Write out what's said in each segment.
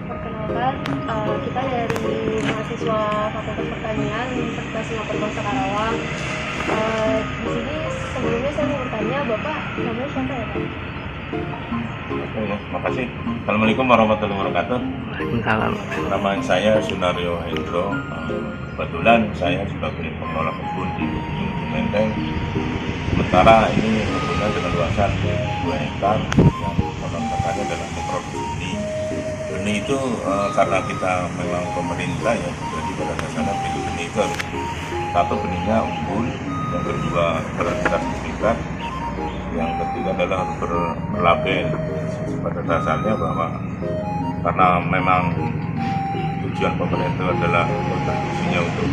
Perkenalkan, kita dari mahasiswa Fakultas Pertanian Universitas Singapura Bangsa Karawang. Di sini sebelumnya saya mau bertanya, Bapak namanya siapa ya, Pak? Oke, makasih. Assalamualaikum warahmatullahi wabarakatuh. Waalaikumsalam. Nama saya Sunario Hendro. Kebetulan saya sebagai pengelola kebun di Menteng. Sementara ini kebunnya dengan luasan 2 hektar yang konon katanya adalah memproduksi benih. Benih itu karena kita memang pemerintah ya, jadi pada dasarnya benih itu harus satu benihnya unggul, yang kedua bersertifikat, yang ketiga adalah harus berlabel. Pada dasarnya bahwa karena memang tujuan pemerintah adalah kontribusinya untuk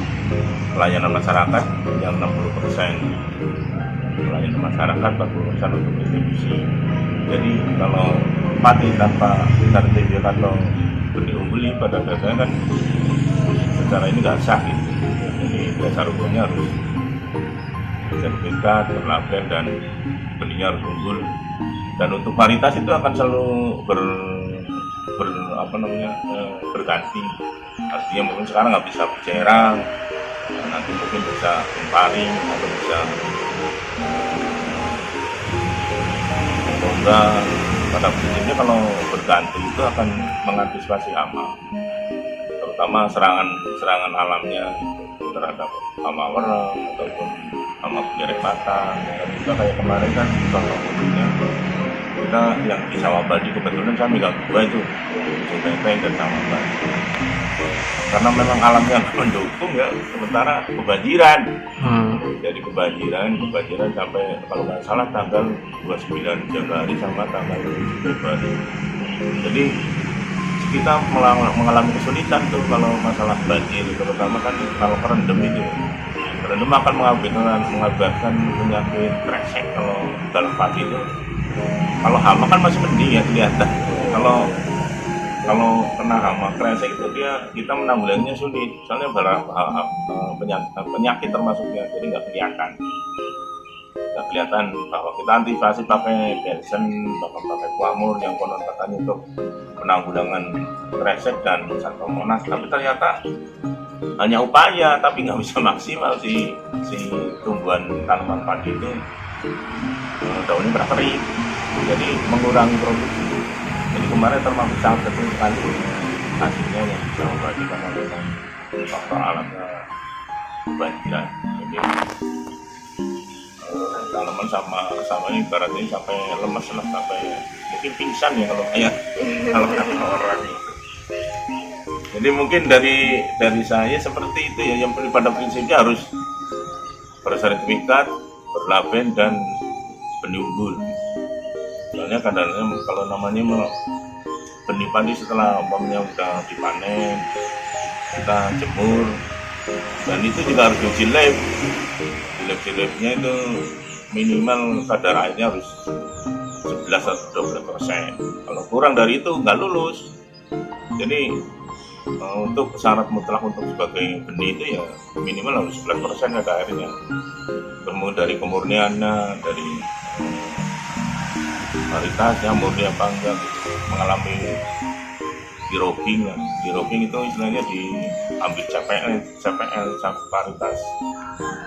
pelayanan masyarakat yang 60% pelayanan masyarakat, 40% untuk distribusi. Jadi kalau padi tanpa sertifikat atau benih unggul pada dasarnya kan secara ini nggak sah gitu. Jadi dasar hukumnya harus sertifikat, berlabel, dan benihnya harus unggul. Dan untuk varietas itu akan selalu berganti. Artinya mungkin sekarang nggak bisa berjerang, nanti mungkin bisa imparing atau bisa longgar. Pada prinsipnya kalau berganti itu akan mengantisipasi hama, terutama serangan alamnya terhadap hama wereng ataupun hama penjerek batang. Dan juga kayak kemarin kan contoh mobilnya kita yang di sawah padi, kebetulan saya megang 2 itu, Menteng dan sawah padi. Karena memang alamnya mendukung ya, sementara kebanjiran. Jadi kebanjiran sampai kalau nggak salah tanggal 29 Januari sama tanggal 7 Februari. Jadi kita mengalami kesulitan tuh kalau masalah banjir, terutama kan kalau kerendam itu. Kerendam akan mengakibatkan penyakit kresek kalau dalam padi itu. Kalau hama kan masih mending ya kelihatan. Kalau kena hama kresek itu kita menanggulanginya sulit. Soalnya penyakit termasuknya, jadi nggak kelihatan bahwa kita antisipasi pakai bensen, pakai kuamur yang konon katanya untuk penanggulangan kresek dan Sarkomonas, tapi ternyata hanya upaya, tapi nggak bisa maksimal si tumbuhan tanaman padi itu daunnya berkering, jadi mengurangi produksi. Jadi kemarin termasuk sangat kecil sekali hasilnya yang bisa membagi karena memang faktor alamnya kebanjiran. Jadi tanaman sama ini ibaratnya sampai lemes lah, sampai mungkin pingsan ya kalau kata orang itu. Jadi mungkin dari saya seperti itu ya, yang pada prinsipnya harus bersertifikat, berlabel, dan benih unggul. Soalnya kadang-kadang kalau namanya benih padi setelah umpamanya udah dipanen, kita jemur, dan itu juga harus diuji lab. Di labnya itu minimal kadar airnya harus 11 atau 12%. Kalau kurang dari itu nggak lulus. Jadi untuk syarat mutlak untuk sebagai benih itu ya minimal harus 11% kadar airnya. Kemudian dari kemurniannya, dari varietasnya murni apa enggak, mengalami derogging ya. Derogging itu istilahnya diambil CPL varietas,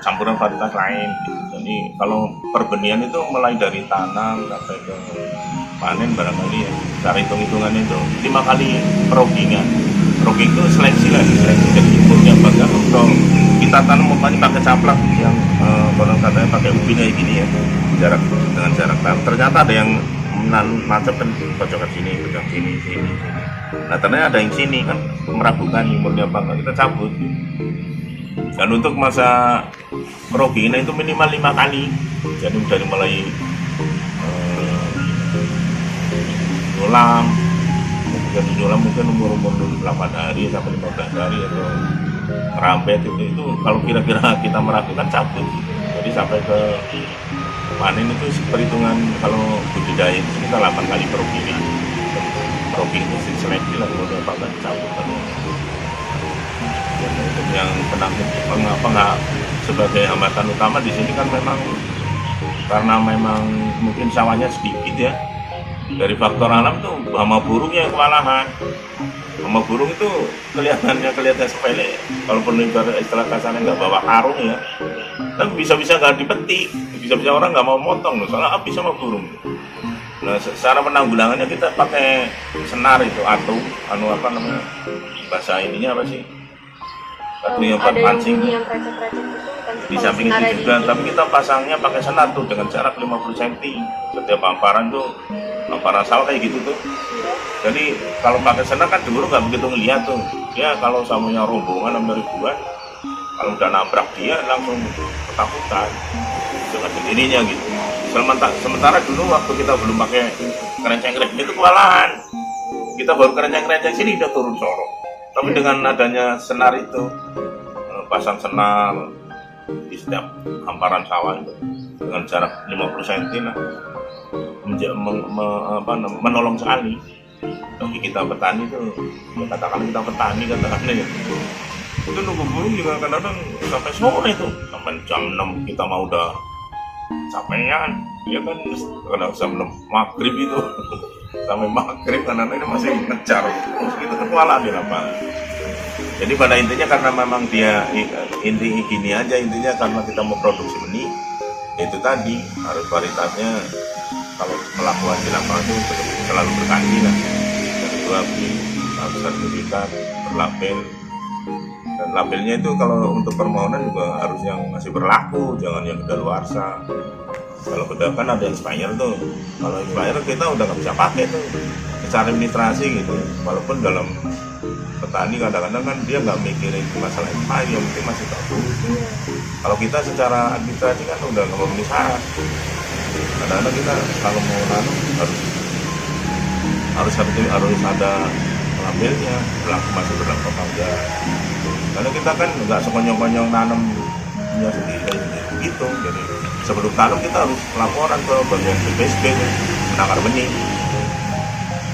campuran varietas lain gitu. Jadi kalau perbenihan itu mulai dari tanam sampai ke panen barangkali ya, cara hitung-hitungannya itu 5 kali peroggingan. Rogging itu seleksi dari impulnya bangga. Kalau kita tanam umpamanya pakai caplak yang kalau katanya pakai ubi kayak gini ya, dengan jarak tanam, ternyata ada yang nancep kan pojokan sini. Nah ternyata ada yang sini kan meragukan umurnya apa enggak, kita cabut. Dan untuk masa peroggingan itu minimal 5 kali. Jadi dari mulai nyulam mungkin umur 8 hari sampai 15 hari atau ngerambet itu kalau kira-kira kita meragukan cabut. Jadi sampai ke panen itu perhitungan kalau budidaya itu kita 8 kali perokingan. Peroking itu seleksi lah kalau udah 4 kali cabut. Dan untuk yang sebagai hambatan utama di sini kan memang karena memang mungkin sawahnya sedikit ya. Dari faktor alam tuh hama burung yang kewalahan. Hama burung itu kelihatan sepele. Kalaupun istilah kasarnya nggak bawa karung ya, kan bisa-bisa nggak dipetik, bisa-bisa orang nggak mau motong loh, soalnya habis sama burung. Nah, secara penanggulangannya kita pakai senar itu atau apa namanya bahasa ininya apa sih? Batu yang buat pancing. Yang receh-receh itu kan Di samping itu juga, tapi kita pasangnya pakai senar tuh dengan jarak 50 cm. Setiap hamparan tuh, hamparan sawah kayak gitu tuh. Jadi kalau pakai senar kan dulu nggak begitu ngeliat tuh. Ya kalau samunya rombongan sampai ribuan, kalau udah nabrak dia langsung ketakutan dengan sendirinya gitu. Sementara dulu waktu kita belum pakai kerenceng-kerenceng itu kewalahan. Kita baru kerenceng-kerenceng sini udah turun sorong. Tapi dengan adanya senar itu, pasang senar di setiap hamparan sawah itu dengan jarak 50 cm lah, menolong sekali. Bagi kita petani itu, ya katakan kita petani katakannya ya, itu nunggu burung juga kadang-kadang sampai sore tuh, sampai jam 6 kita mau udah capean, ya kan kadang sampai maghrib itu. Sampai maghrib karena ini masih ngejar itu kan kewalahan di lapangan. Jadi pada intinya karena memang dia inti gini aja, intinya karena kita mau produksi benih itu tadi harus varietasnya kalau melakukan di lapangan itu selalu berganti lah, dari label, harus sertifikat, berlabel, dan labelnya itu kalau untuk permohonan juga harus yang masih berlaku, jangan yang kedaluarsa. Kalau udah kan ada expired tuh, kalau expired kita udah nggak bisa pakai tuh secara administrasi gitu. Walaupun dalam petani kadang-kadang kan dia nggak mikirin masalah expired, yang penting masih bagus. Kalau kita secara administrasi kan udah nggak memenuhi syarat. Kadang-kadang kita kalau mau nanam harus ada labelnya, masih berlaku apa enggak. Karena kita kan nggak sekonyong-konyong nanamnya sendiri gitu. Jadi sebelum tanam kita harus laporan ke bagian BPSB menakar benih.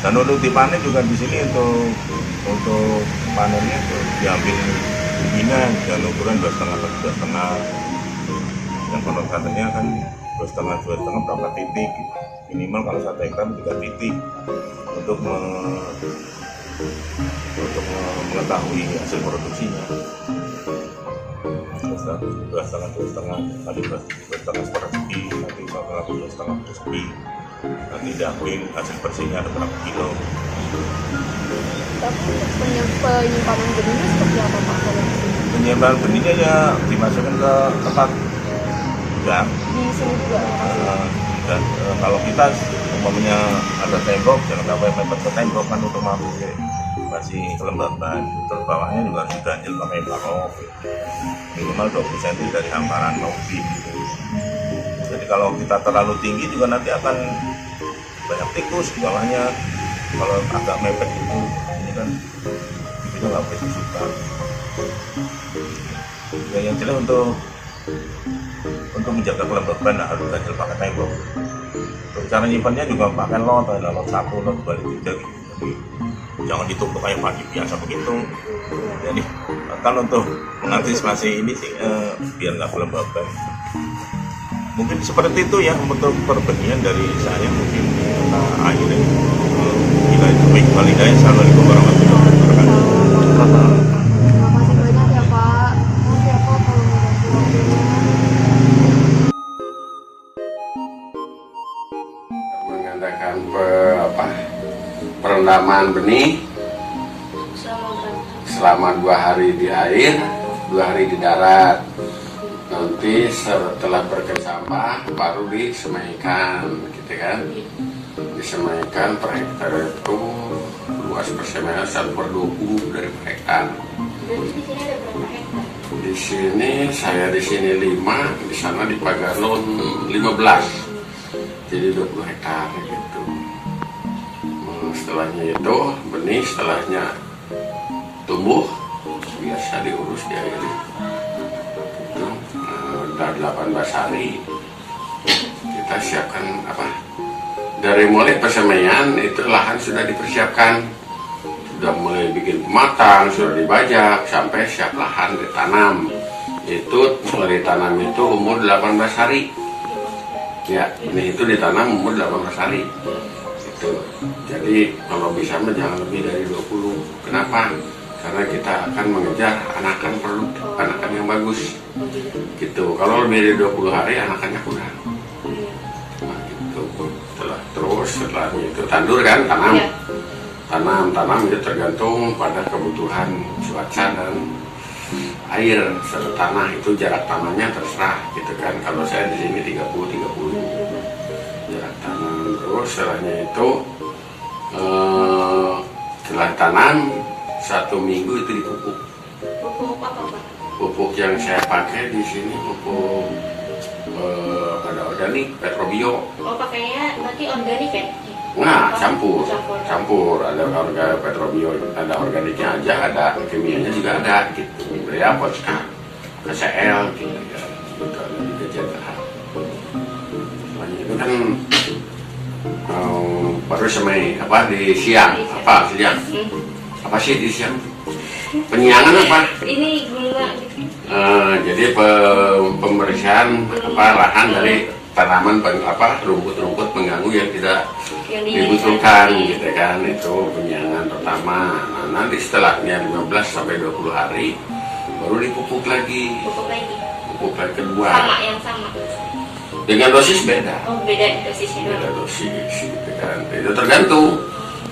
Dan untuk dipanen juga di sini untuk panennya itu diambil bibinan dan ukuran 2,5 yang konon katanya kan 2,5 berapa titik, minimal kalau 1 hektar 3 titik untuk mengetahui hasil produksinya. 2,5 tadi 2,5 persegi, nanti 2,5 persegi, nanti diambil hasil bersihnya ada berapa kilo. Tapi penyimpanan benihnya seperti apa Pak? Penyimpanan benihnya ya dimasukkan ke tempat gudang. Di sini juga. Dan kalau kita umpamanya ada tembok, jangan sampai mepet ke tembok kan untuk masih kelembaban. Terus bawahnya juga harus diganjel pakai balok minimal 20 cm dari hamparan mobil. Jadi kalau kita terlalu tinggi juga nanti akan banyak tikus di bawahnya. Kalau agak mepet itu, ini kan itu nggak boleh disuka. Ya, yang jelas untuk menjaga kelembaban harus ganjel pakai tembok. Untuk cara nyimpannya juga pakai lot 1, lot 2, 3 gitu. Jadi jangan ditumpuk kayak padi biasa begitu. Jadi kalau untuk mengantisipasi ini sih biar nggak kelembaban. Mungkin seperti itu ya untuk perbenihan dari saya, mungkin kita akhirnya kita itu baik validasi. Assalamualaikum warahmatullahi wabarakatuh. Terima kasih banyak ya Pak. Nanti ya Pak kalau mau ganti waktunya. Mengadakan perendaman benih selama 2 hari di air, 2 hari di darat. Nanti setelah berkecambah baru disemaikan, gitu kan? Disemaikan per hektar itu luas persemaian 1/20 dari per hektar. Di sini saya di sini 5, di sana di Pagalon 15, jadi 20 hektar gitu. Setelahnya itu benih, setelahnya tumbuh biasa diurus diairi. Itu udah 18 hari kita siapkan apa? Dari mulai persemaian itu lahan sudah dipersiapkan, sudah mulai bikin pematang, sudah dibajak sampai siap lahan ditanam. Itu mulai tanam itu umur 18 hari. Ya, ini itu ditanam umur 18 hari. Itu. Jadi kalau bisa mah jangan lebih dari 20. Kenapa? Karena kita akan mengejar anakan produktif, anakan yang bagus. Gitu. Kalau lebih dari 20 hari anakannya kurang. Nah, gitu. Setelahnya itu tandur kan, tanam. Tanam itu tergantung pada kebutuhan cuaca dan air serta tanah. Itu jarak tanahnya terserah gitu kan. Kalau saya di sini 30 jarak tanam. Terus setelahnya itu setelah tanam 1 minggu itu dipupuk. Pupuk apa Pak? Pupuk yang saya pakai di sini pupuk ada organik, Petrobio. Oh pakainya berarti organik ya? Nah, campur ada organ Petrobio, ada organiknya aja, ada kimianya juga ada gitu. Ya, poska, KCL gitu ya. Gitu ada juga JTH. Selain itu kan baru semai apa di siang, apa siang? Apa sih di siang? Penyiangan apa? Ini gula gitu. Jadi pembersihan apa lahan dari tanaman rumput-rumput pengganggu yang tidak dibutuhkan gitu kan. Itu penyiangan pertama. Nah, nanti setelahnya 15 sampai 20 hari baru dipupuk lagi. Pupuk lagi kedua. Yang sama. Dengan dosis beda. Oh beda dosisnya. Beda dosis gitu kan. Itu tergantung.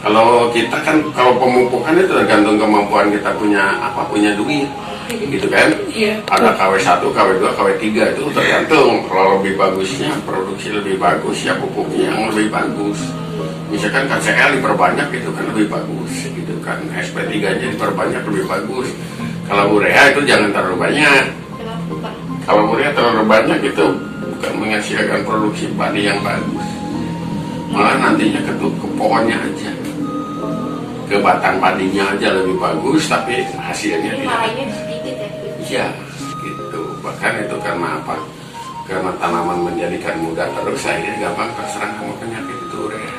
Kalau kita kan kalau pemupukan itu tergantung kemampuan kita punya duit. Gitu kan. Iya. Ada KW1, KW2, KW3 itu tergantung. Kalau lebih bagusnya produksi lebih bagus ya pupuknya yang lebih bagus. Misalkan KCL diperbanyak itu kan lebih bagus gitu kan. SP3 nya diperbanyak lebih bagus. Kalau urea itu jangan terlalu banyak. Kenapa Pak? Kalau urea terlalu banyak itu bukan menghasilkan produksi padi yang bagus. Malah nantinya ke pohonnya aja. Ke batang padinya aja lebih bagus tapi hasilnya Ini tidak. malainya sedikit ya? Iya, gitu. Bahkan itu karena apa? Karena tanaman menjadikan mudah terus akhirnya gampang terserang sama penyakit itu urea.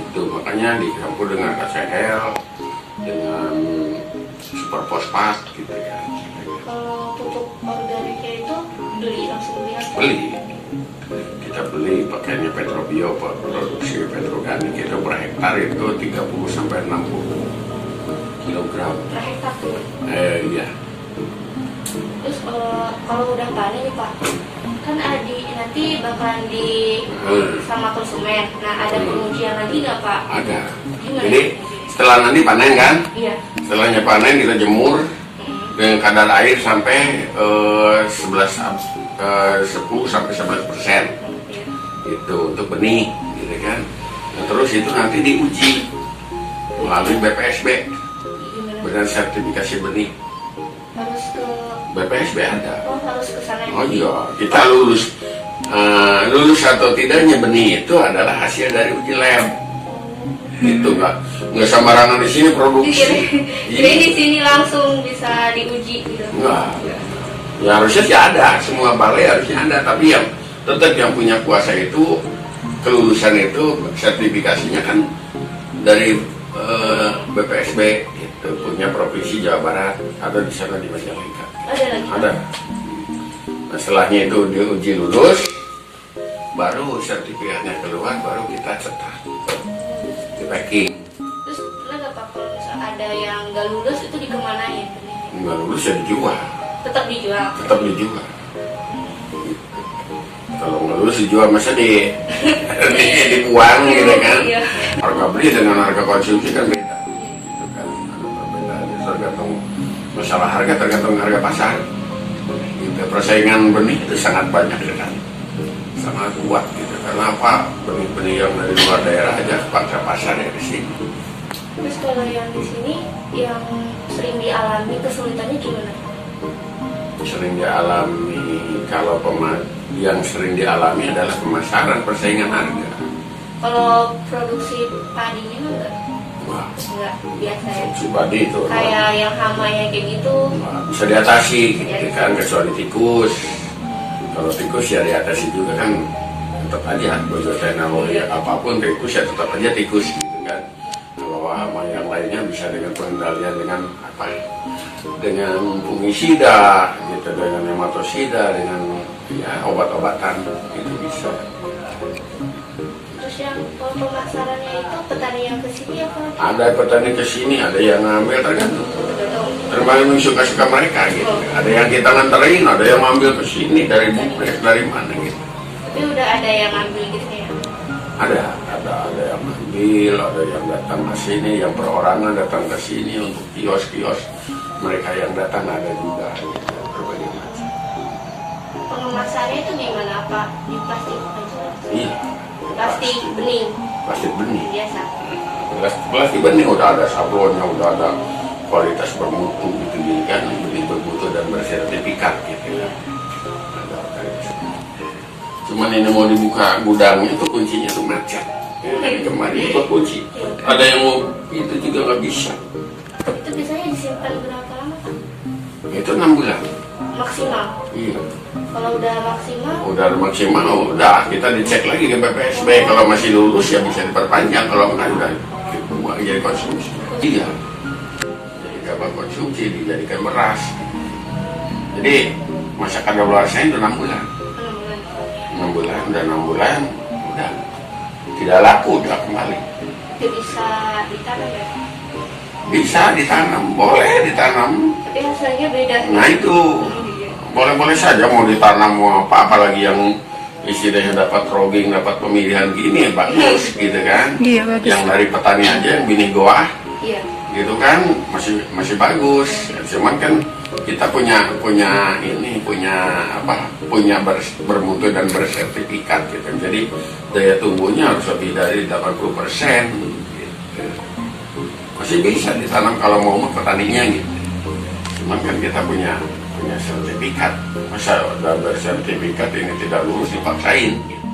Gitu. Makanya dicampur dengan KCL, dengan super fosfat gitu ya. Kalau pupuk organiknya itu langsung beli aja? Beli. Kita beli pakainya Petrobio, produksi petroganik itu per hektar itu 30 sampai 60 kilogram. Per hektar tuh. Iya. Terus kalau udah panen nih Pak, kan nanti bakalan sama konsumen. Nah ada pengujian lagi nggak Pak? Ada. Gimana? Jadi setelah nanti panen kan? Iya. Setelahnya panen kita jemur dengan kadar air sampai 10 sampai 11%. Itu untuk benih gitu kan. Nah, terus itu nanti diuji melalui BPSB. Badan sertifikasi benih. Harus ke BPSB ada. harus ke sana. Oh iya, kita lulus atau tidaknya benih itu adalah hasil dari uji lab. Itu nggak sembarangan di sini produksi. Jadi di sini langsung bisa diuji gitu. Enggak. Ya harusnya sih ada, semua balai harusnya ada, tapi yang tetap yang punya kuasa itu kelulusan itu sertifikasinya kan dari BPSB itu punya provinsi Jawa Barat, ada di sana di Majalengka. Ada lagi? Ada. Nah, setelahnya itu diuji lulus, baru sertifikatnya keluar, baru kita cetak di packing. Terus pernah nggak Pak kalau misal ada yang nggak lulus itu dikemanain? Nggak lulus ya dijual. Tetap dijual. Tetap dijual. Kalau nggak lulus dijual masa dibuang gitu kan. Iya. Harga beli dengan harga konsumsi kan beda. Gitu kan. Ada perbedaan. Tergantung masalah harga tergantung harga pasar. Gitu. Persaingan benih itu sangat banyak kan. Sangat kuat gitu. Karena apa? Benih-benih yang dari luar daerah aja pakai pasar ya di sini. Terus kalau yang di sini yang sering dialami kesulitannya gimana? Sering dialami kalau yang sering dialami adalah pemasaran persaingan harga. Kalau produksi padinya enggak? Wah, Enggak biasa ya. subadi itu Kayak yang hamanya kayak gitu. bisa diatasi gitu kan, kecuali tikus. Kalau tikus ya diatasi juga kan, tetap aja begitu teknologi apapun tikus ya tetap aja tikus gitu kan. Kalau hama yang lainnya bisa dengan pengendalian dengan apa? Dengan fungisida gitu, dengan nematosida, dengan ya obat-obatan itu bisa. Terus yang kalau pemasarannya itu petani yang kesini apa? Ada petani ke sini, ada yang ngambil tergantung. Tergantung suka-suka mereka gitu. Ada yang kita nganterin, ada yang ngambil ke sini dari Bupres, dari mana gitu. Tapi udah ada yang ambil gitu ya? Ada yang ngambil, ada yang datang ke sini, yang perorangan datang ke sini untuk kios-kios. Mereka yang datang ada juga gitu, berbagai macam. Pengemasannya itu gimana, apa? Di plastik aja? Iya. Plastik bening Plastik benih. biasa. Plastik benih udah ada sablonnya, udah ada kualitas bermutu gitu kan, benih bermutu dan bersertifikat gitu ya. Ada organisasi. Cuman ini mau dibuka gudangnya itu kuncinya tuh macet. Dari kemarin itu kunci. Ada yang mau itu juga nggak bisa. Itu biasanya disimpan berapa lama, Pak? Itu 6 bulan. Maksimal. Iya. Kalau udah maksimal, Udah maksimal, udah kita dicek lagi ke BPSB. Kalau masih lulus ya bisa diperpanjang. Kalau enggak udah buat jadi konsumsi. Iya. Jadi gabah konsumsi dijadikan beras. Jadi masa kadaluarsanya itu 6 bulan. 6 bulan. 6 bulan, udah 6 bulan, udah tidak laku, udah kembali. Itu bisa ditanam ya? Bisa ditanam, boleh ditanam. Tapi hasilnya beda. Nah itu boleh-boleh saja mau ditanam mau apa, apalagi yang istilahnya dapat rogging, dapat pemilihan gini bagus gitu kan. Iya, bagus. Yang dari petani aja yang bini goah Iya. gitu kan masih bagus. Cuman kan kita punya bermutu dan bersertifikat gitu. Jadi daya tumbuhnya harus lebih dari 80% gitu. Masih bisa ditanam kalau mau petaninya gitu. Cuman kan kita punya sertifikat, masa udah bersertifikat ini tidak lulus dipaksain gitu.